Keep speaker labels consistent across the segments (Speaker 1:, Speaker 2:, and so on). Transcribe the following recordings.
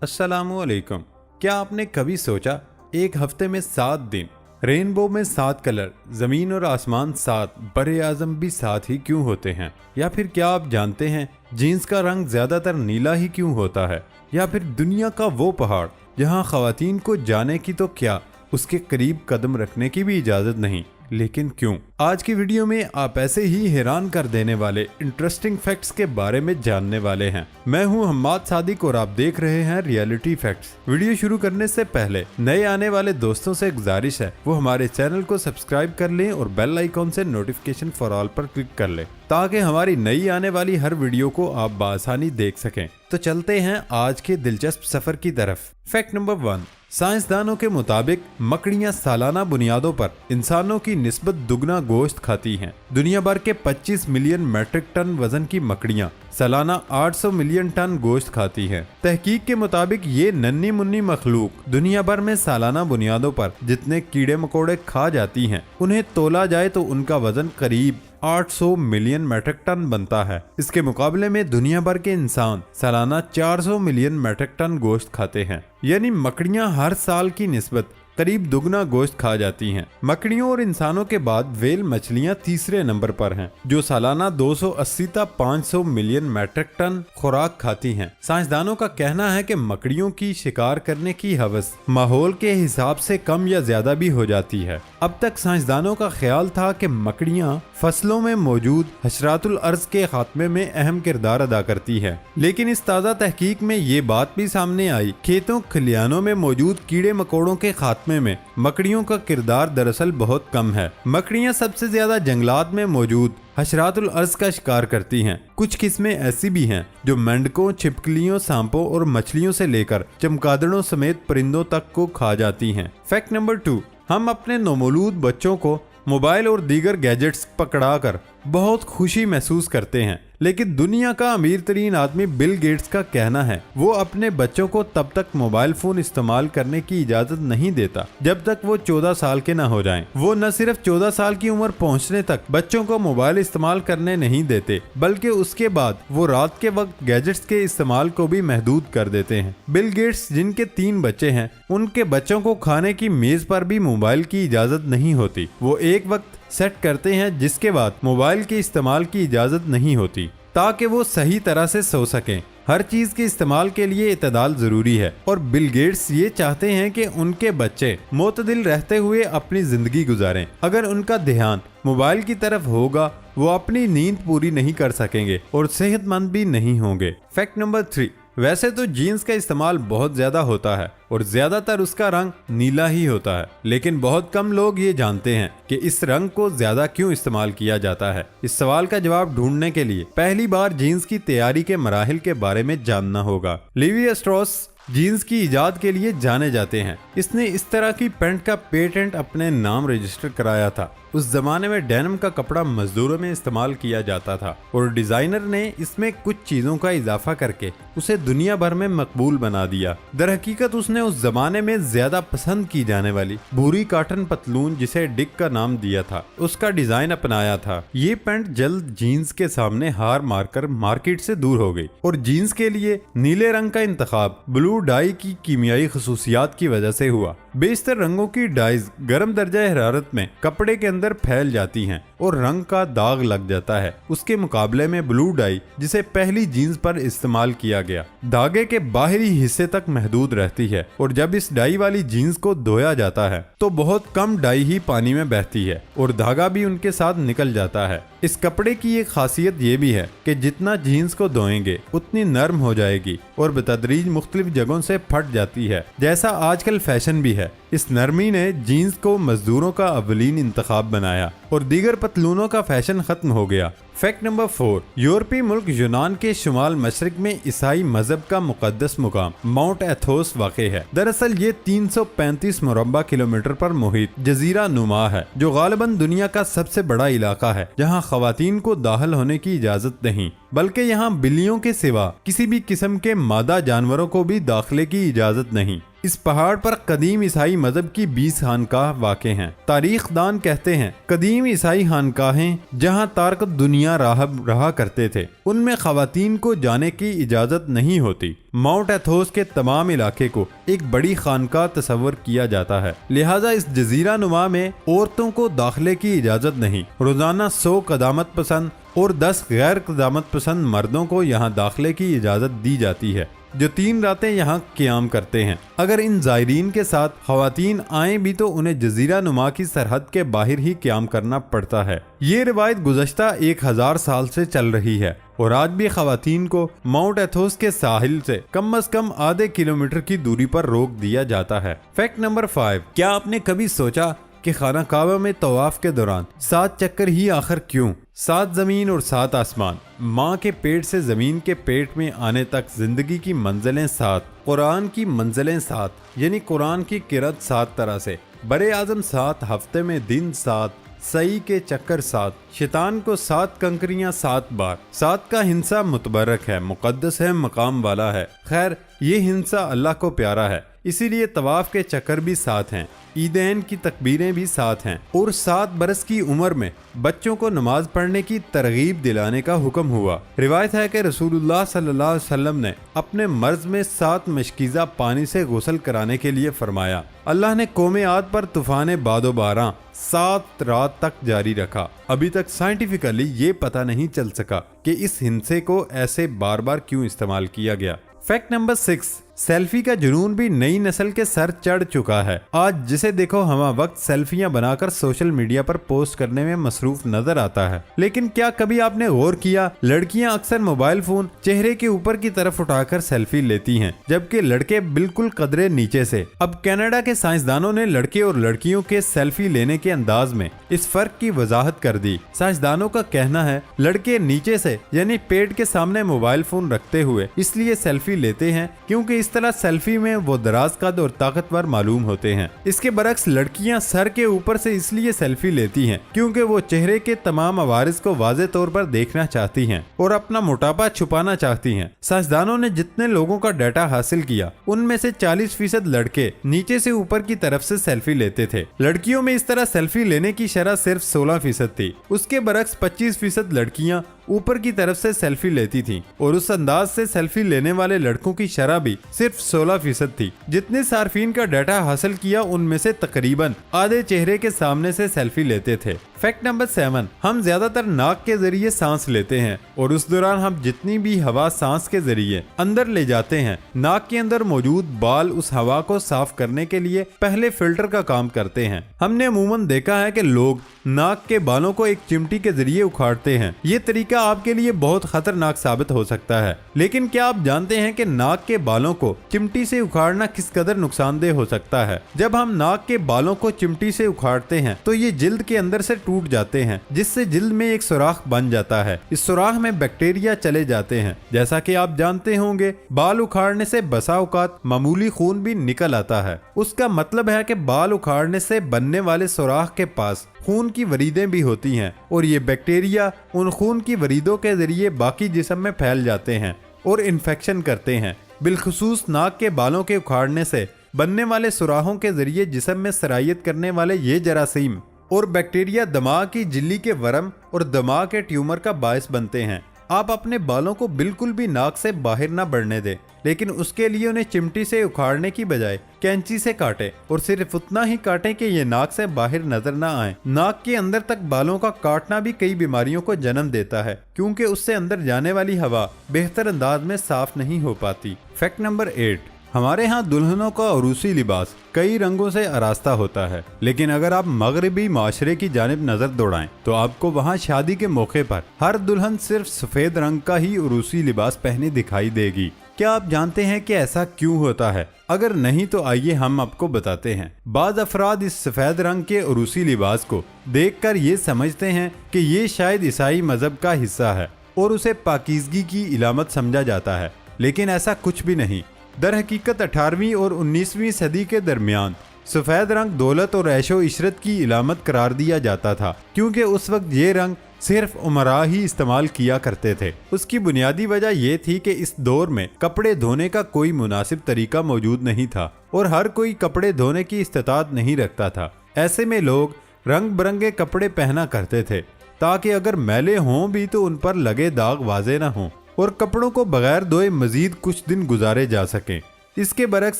Speaker 1: अस्सलामुअलैकुम। क्या आपने कभी सोचा एक हफ्ते में 7 दिन, रेनबो में 7 कलर, जमीन और आसमान 7, बरे आजम भी 7 ही क्यों होते हैं? या फिर क्या आप जानते हैं जीन्स का रंग ज्यादातर नीला ही क्यों होता है? या फिर दुनिया का वो पहाड़ जहां खवातीन को जाने की तो क्या, उसके करीब कदम रखने की भी इजाजत नहीं, लेकिन क्यों? आज की वीडियो में आप ऐसे ही हैरान कर देने वाले इंटरेस्टिंग फैक्ट्स के बारे में जानने वाले हैं। मैं हूं हम्माद सादिक और आप देख रहे हैं रियलिटी फैक्ट्स। वीडियो शुरू करने से पहले नए आने वाले दोस्तों से गुजारिश है वो हमारे चैनल को सब्सक्राइब कर लें और बेल आइकॉन से नोटिफिकेशन फॉर ऑल पर क्लिक कर लें ताकि हमारी नई आने वाली हर वीडियो को आप बआसानी देख सकें। तो चलते हैं आज के दिलचस्प सफर की तरफ। फैक्ट नंबर 1, साइंसदानों के मुताबिक मकड़ियां सालाना बुनियादों पर इंसानों की निस्बत दुगना गोश्त खाती हैं। दुनिया भर के 25 मिलियन मीट्रिक टन वजन की मकड़ियां सालाना 800 मिलियन टन गोश्त खाती हैं। तहकीक के मुताबिक ये नन्ही मुन्नी मखलूक दुनिया भर में सालाना बुनियादों पर जितने कीड़े मकोड़े खा जाती हैं, उन्हें तोला जाए तो उनका वजन करीब 800 मिलियन मीट्रिक टन बनता है। इसके मुकाबले में दुनिया भर के इंसान सालाना 400 मिलियन मीट्रिक टन गोश्त खाते हैं, यानी मकड़ियां हर साल की निस्बत करीब दुगना गोश्त खा जाती हैं। मकड़ियों और इंसानों के बाद व्हेल मछलियां तीसरे नंबर पर हैं, जो सालाना 280 से 500 मिलियन मीट्रिक टन खुराक खाती हैं। साइंसदानों का कहना है कि मकड़ियों की शिकार करने की हवस माहौल के हिसाब से कम या ज्यादा भी हो जाती है। अब तक साइंसदानों का ख्याल था कि मकड़ियां फसलों में मौजूद हशरातुल अर्ज के खात्मे में अहम किरदार अदा करती है, लेकिन इस ताज़ा तहकीक में ये बात भी सामने आई खेतों खलियानों में मौजूद कीड़े मकोड़ों के खात्मे में मकड़ियों का किरदार दरअसल बहुत कम है। मकड़ियां सबसे ज्यादा जंगलात में मौजूद हशरातुल अर्ज का शिकार करती हैं। कुछ किस्में ऐसी भी हैं जो मेंढकों, छिपकलियों, सांपों और मछलियों से लेकर चमगादड़ों समेत परिंदों तक को खा जाती हैं। फैक्ट नंबर 2, हम अपने नौमौलूद बच्चों को मोबाइल और दीगर गैजेट्स पकड़ाकर बहुत खुशी महसूस करते हैं, लेकिन दुनिया का अमीर तरीन आदमी बिल गेट्स का कहना है वो अपने बच्चों को तब तक मोबाइल फोन इस्तेमाल करने की इजाजत नहीं देता जब तक वो 14 साल के न हो जाएं। वो न सिर्फ 14 साल की उम्र पहुंचने तक बच्चों को मोबाइल इस्तेमाल करने नहीं देते, बल्कि उसके बाद वो रात के वक्त गैजेट्स के इस्तेमाल को भी महदूद कर देते हैं। बिल गेट्स, जिनके 3 बच्चे हैं, उनके बच्चों को खाने की मेज पर भी मोबाइल की इजाजत नहीं होती। वो एक वक्त सेट करते हैं जिसके बाद मोबाइल के इस्तेमाल की इजाजत नहीं होती ताकि वो सही तरह से सो सकें। हर चीज के इस्तेमाल के लिए इतदाल जरूरी है और बिल गेट्स ये चाहते हैं कि उनके बच्चे मोतदिल रहते हुए अपनी जिंदगी गुजारें। अगर उनका ध्यान मोबाइल की तरफ होगा वो अपनी नींद पूरी नहीं कर सकेंगे और सेहतमंद भी नहीं होंगे। फैक्ट नंबर 3, वैसे तो जीन्स का इस्तेमाल बहुत ज्यादा होता है और ज्यादातर उसका रंग नीला ही होता है, लेकिन बहुत कम लोग ये जानते हैं कि इस रंग को ज्यादा क्यों इस्तेमाल किया जाता है। इस सवाल का जवाब ढूंढने के लिए पहली बार जीन्स की तैयारी के मराहिल के बारे में जानना होगा। लीवी स्ट्रॉस जीन्स की इजाद के लिए जाने जाते हैं। इसने इस तरह की पैंट का पेटेंट अपने नाम रजिस्टर कराया था। उस जमाने में डेनिम का कपड़ा मजदूरों में इस्तेमाल किया जाता था और डिजाइनर ने इसमें कुछ चीजों का इजाफा करके उसे दुनिया भर में मकबूल बना दिया। दर हकीकत उसने उस जमाने में ज्यादा पसंद की जाने वाली भूरी कॉटन पतलून, जिसे डिक का नाम दिया था, उसका डिजाइन अपनाया था। ये पैंट जल्द जीन्स के सामने हार मारकर मार्केट से दूर हो गई और जीन्स के लिए नीले रंग का इंतखाब ब्लू डाई की कीमियाई खसूसियात की वजह से हुआ। बेशतर रंगों की डाइज गर्म दर्जा हरारत में कपड़े के अंदर फैल जाती हैं और रंग का दाग लग जाता है। उसके मुकाबले में ब्लू डाई, जिसे पहली जीन्स पर इस्तेमाल किया गया, धागे के बाहरी हिस्से तक महदूद रहती है और जब इस डाई वाली जीन्स को धोया जाता है तो बहुत कम डाई ही पानी में बहती है और धागा भी उनके साथ निकल जाता है। इस कपड़े की एक खासियत ये भी है कि जितना जीन्स को धोएंगे उतनी नरम हो जाएगी और बतदरीज मुख्तलिफ जगहों से फट जाती है, जैसा आजकल फैशन भी है। इस नरमी ने जीन्स को मजदूरों का अवलीन इंतखाब बनाया और दीगर पतलूनों का फैशन खत्म हो गया। फैक्ट नंबर 4, यूरोपीय मुल्क यूनान के शुमाल मशरिक में ईसाई मजहब का मुकद्दस मुकाम माउंट एथोस वाक़े है। दरअसल ये 335 मुरब्बा किलोमीटर पर मुहित जजीरा नुमा है, जो गालिबन दुनिया का सबसे बड़ा इलाका है जहाँ खवातीन को दाखिल होने की इजाजत नहीं। बल्कि यहाँ बिल्लियों के सिवा किसी भी किस्म के मादा जानवरों को भी दाखिले की इजाजत नहीं। इस पहाड़ पर कदीम ईसाई मजहब की 20 खानकाह वाक़े हैं। तारीखदान कहते हैं कदीम ईसाई खानकाहें जहाँ तारक दुनिया राहब रहा करते थे, उनमें खवातीन को जाने की इजाजत नहीं होती। माउंट एथोस के तमाम इलाके को एक बड़ी खानकाह तस्वर किया जाता है, लिहाजा इस जजीरा नुमा में औरतों को दाखिले की इजाजत नहीं। रोजाना 100 कदामत पसंद और 10 गैर कदामत पसंद मर्दों को यहाँ दाखिले की इजाजत दी जाती है, जो 3 रातें यहाँ क़याम करते हैं। अगर इन ज़ायरीन के साथ ख़वातीन आए भी तो उन्हें जजीरा नुमा की सरहद के बाहर ही क़याम करना पड़ता है। ये रिवायत गुज़श्ता 1000 साल से चल रही है और आज भी ख़वातीन को माउंट एथोस के साहिल से कम आधे किलोमीटर की दूरी पर रोक दिया जाता है। फैक्ट नंबर 5, क्या आपने कभी सोचा कि खाना काबा में तवाफ के दौरान 7 चक्कर ही आखिर क्यों? 7 जमीन और 7 आसमान, माँ के पेट से जमीन के पेट में आने तक जिंदगी की मंजिलें 7, कुरान की मंजिलें 7, यानी कुरान की किरत 7 तरह से, बरे आजम 7, हफ्ते में दिन 7, सही के चक्कर 7, शैतान को 7 कंकरियां 7 बार। 7 का हिंसा मुतबरक है, मुकद्दस है, मकाम वाला है। खैर ये हिंसा अल्लाह को प्यारा है, इसीलिए तवाफ के चक्कर भी 7 हैं, ईदैन की तकबीरें भी 7 हैं और 7 बरस की उम्र में बच्चों को नमाज पढ़ने की तरगीब दिलाने का हुक्म हुआ। रिवायत है कि रसूलुल्लाह सल्लल्लाहु अलैहि वसल्लम ने अपने मर्ज में 7 मशकीज़ा पानी से गुस्ल कराने के लिए फरमाया। अल्लाह ने कौम आद पर तूफान बादो बारां 7 रात तक जारी रखा। अभी तक साइंटिफिकली ये पता नहीं चल सका कि इस हिंसे को ऐसे बार बार क्यों इस्तेमाल किया गया। फैक्ट नंबर 6, सेल्फी का जुनून भी नई नस्ल के सर चढ़ चुका है। आज जिसे देखो हमा वक्त सेल्फियां बनाकर सोशल मीडिया पर पोस्ट करने में मसरूफ नजर आता है। लेकिन क्या कभी आपने गौर किया, लड़कियां अक्सर मोबाइल फोन चेहरे के ऊपर की तरफ उठाकर सेल्फी लेती हैं, जबकि लड़के बिल्कुल कदरे नीचे से। अब कनाडा के साइंसदानों ने लड़के और लड़कियों के सेल्फी लेने के अंदाज में इस फर्क की वजाहत कर दी। साइंसदानों का कहना है लड़के नीचे से यानी पेट के सामने मोबाइल फोन रखते हुए इसलिए सेल्फी लेते हैं क्योंकि इस तरह सेल्फी में वो दराज कद और ताकतवर मालूम होते हैं। इसके बरक्स लड़कियां सर के ऊपर से इसलिए सेल्फी लेती हैं क्योंकि वो चेहरे के तमाम अवारिस को वाज़े तौर पर देखना चाहती हैं और अपना मोटापा छुपाना चाहती हैं। साइंसदानों ने जितने लोगों का डाटा हासिल किया उनमें से 40% लड़के नीचे से ऊपर की तरफ से सेल्फी लेते थे। लड़कियों में इस तरह सेल्फी लेने की शरह सिर्फ 16% थी। उसके बरक्स 25% लड़कियां ऊपर की तरफ से सेल्फी लेती थीं और उस अंदाज से सेल्फी लेने वाले लड़कों की शरह भी सिर्फ 16% थी। जितने सार्फिन का डाटा हासिल किया उनमें से तकरीबन आधे चेहरे के सामने से सेल्फी लेते थे। फैक्ट नंबर 7, हम ज्यादातर नाक के जरिए सांस लेते हैं और उस दौरान हम जितनी भी हवा सांस के जरिए अंदर ले जाते हैं, नाक के अंदर मौजूद बाल उस हवा को साफ करने के लिए पहले फिल्टर का काम करते हैं। हमने अमूमन देखा है कि लोग नाक के बालों को एक चिमटी के जरिए उखाड़ते हैं। ये तरीका आपके लिए बहुत खतरनाक साबित हो सकता है, लेकिन क्या आप जानते हैं कि नाक के बालों को चिमटी से उखाड़ना किस कदर नुकसानदेह हो सकता है? जब हम नाक के बालों को चिमटी से उखाड़ते हैं तो ये जिल्द के अंदर से टूट जाते हैं, जिससे जिल्द में एक सुराख बन जाता है। इस सुराख में बैक्टीरिया चले जाते हैं। जैसा कि आप जानते होंगे, बाल उखाड़ने से बसा औकात मामूली खून भी निकल आता है। उसका मतलब है कि बाल उखाड़ने से बनने वाले सुराख के पास खून की वरीदें भी होती हैं और ये बैक्टीरिया उन खून की वरीदों के जरिए बाकी जिस्म में फैल जाते हैं और इन्फेक्शन करते हैं। बिलखुसूस नाक के बालों के उखाड़ने से बनने वाले सुराहों के जरिए जिस्म में सरायत करने वाले ये जरासीम और बैक्टीरिया दिमाग की झिल्ली के वर्म और दिमाग के ट्यूमर का बायस बनते हैं। आप अपने बालों को बिल्कुल भी नाक से बाहर ना बढ़ने दें, लेकिन उसके लिए उन्हें चिमटी से उखाड़ने की बजाय कैंची से काटें और सिर्फ उतना ही काटें कि ये नाक से बाहर नजर ना आए। नाक के अंदर तक बालों का काटना भी कई बीमारियों को जन्म देता है क्योंकि उससे अंदर जाने वाली हवा बेहतर अंदाज में साफ नहीं हो पाती। फैक्ट नंबर 8, हमारे यहाँ दुल्हनों का उरूसी लिबास कई रंगों से आरास्ता होता है, लेकिन अगर आप मगरबी माशरे की जानिब नजर दौड़ाएं तो आपको वहाँ शादी के मौके पर हर दुल्हन सिर्फ सफेद रंग का ही उरूसी लिबास पहने दिखाई देगी। क्या आप जानते हैं कि ऐसा क्यों होता है? अगर नहीं तो आइए हम आपको बताते हैं। बाज अफराद इस सफेद रंग के उरूसी लिबास को देखकर ये समझते हैं कि ये शायद ईसाई मजहब का हिस्सा है और उसे पाकीज़गी की इलामत समझा जाता है, लेकिन ऐसा कुछ भी नहीं। दर हकीकत 18वीं और 19वीं सदी के दरमियान सफ़ेद रंग दौलत और ऐशो इशरत की इलामत करार दिया जाता था, क्योंकि उस वक्त ये रंग सिर्फ उमरा ही इस्तेमाल किया करते थे। उसकी बुनियादी वजह यह थी कि इस दौर में कपड़े धोने का कोई मुनासिब तरीका मौजूद नहीं था और हर कोई कपड़े धोने की इस्तात नहीं रखता था। ऐसे में लोग रंग बिरंगे कपड़े पहना करते थे ताकि अगर मैले हों भी तो उन पर लगे दाग वाजे न हों और कपड़ों को बगैर धोए मजीद कुछ दिन गुजारे जा सकें। इसके बरक्स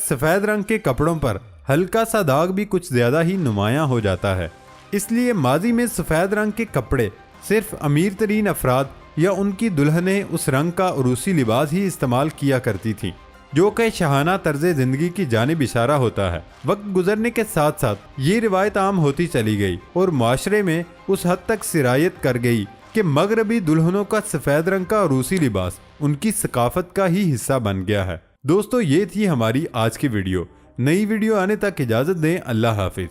Speaker 1: सफेद रंग के कपड़ों पर हल्का सा दाग भी कुछ ज्यादा ही नुमायां हो जाता है। इसलिए माजी में सफेद रंग के कपड़े सिर्फ अमीर तरीन अफराद या उनकी दुल्हनें उस रंग का उरूसी लिबास ही इस्तेमाल किया करती थी, जो कि शाहाना तर्ज जिंदगी की जानिब इशारा होता है। वक्त गुजरने के साथ साथ ये रिवायत आम होती चली गई और माशरे में उस हद तक सिरायत कर गई कि मगरबी दुल्हनों का सफेद रंग का उरूसी लिबास उनकी सकाफत का ही हिस्सा बन गया है। दोस्तों, ये थी हमारी आज की वीडियो। नई वीडियो आने तक इजाजत दें। अल्लाह हाफिज।